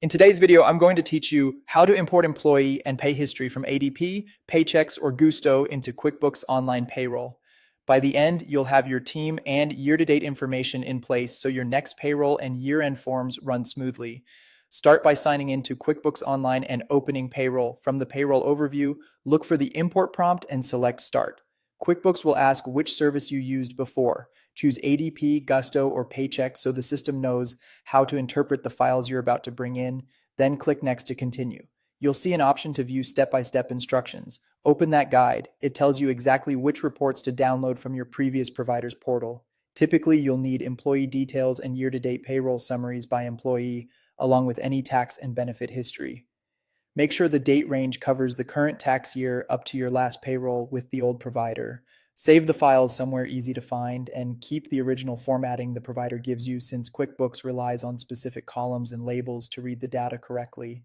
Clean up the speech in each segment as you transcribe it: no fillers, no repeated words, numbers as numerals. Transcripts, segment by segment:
In today's video, I'm going to teach you how to import employee and pay history from ADP, Paychex, or Gusto into QuickBooks Online Payroll. By the end, you'll have your team and year-to-date information in place so your next payroll and year-end forms run smoothly. Start by signing into QuickBooks Online and opening Payroll. From the Payroll overview, look for the import prompt and select Start. QuickBooks will ask which service you used before. Choose ADP, Gusto, or Paychex so the system knows how to interpret the files you're about to bring in, then click Next to continue. You'll see an option to view step-by-step instructions. Open that guide. It tells you exactly which reports to download from your previous provider's portal. Typically, you'll need employee details and year-to-date payroll summaries by employee, along with any tax and benefit history. Make sure the date range covers the current tax year up to your last payroll with the old provider. Save the files somewhere easy to find and keep the original formatting the provider gives you since QuickBooks relies on specific columns and labels to read the data correctly.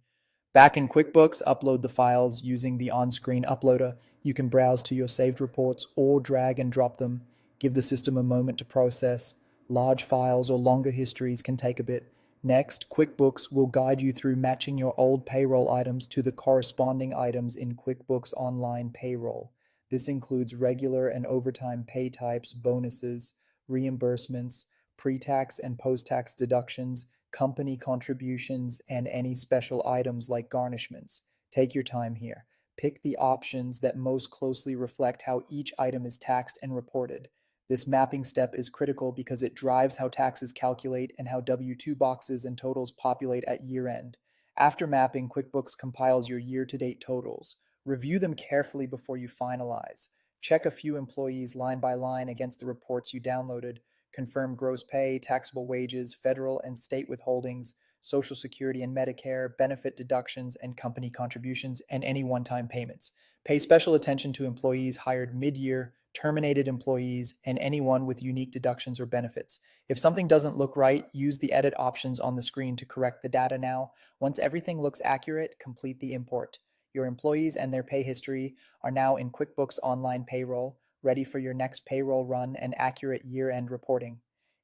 Back in QuickBooks, upload the files using the on-screen uploader. You can browse to your saved reports or drag and drop them. Give the system a moment to process. Large files or longer histories can take a bit. Next, QuickBooks will guide you through matching your old payroll items to the corresponding items in QuickBooks Online Payroll. This includes regular and overtime pay types, bonuses, reimbursements, pre-tax and post-tax deductions, company contributions, and any special items like garnishments. Take your time here. Pick the options that most closely reflect how each item is taxed and reported. This mapping step is critical because it drives how taxes calculate and how W-2 boxes and totals populate at year-end. After mapping, QuickBooks compiles your year-to-date totals. Review them carefully before you finalize. Check a few employees line by line against the reports you downloaded. Confirm gross pay, taxable wages, federal and state withholdings, Social Security and Medicare, benefit deductions, and company contributions, and any one-time payments. Pay special attention to employees hired mid-year, terminated employees, and anyone with unique deductions or benefits. If something doesn't look right, use the edit options on the screen to correct the data now. Once everything looks accurate, complete the import. Your employees and their pay history are now in QuickBooks Online Payroll, ready for your next payroll run and accurate year-end reporting.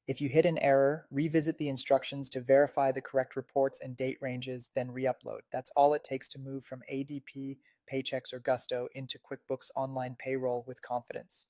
If you hit an error, revisit the instructions to verify the correct reports and date ranges, then re-upload. That's all it takes to move from ADP, Paychex, or Gusto into QuickBooks Online Payroll with confidence.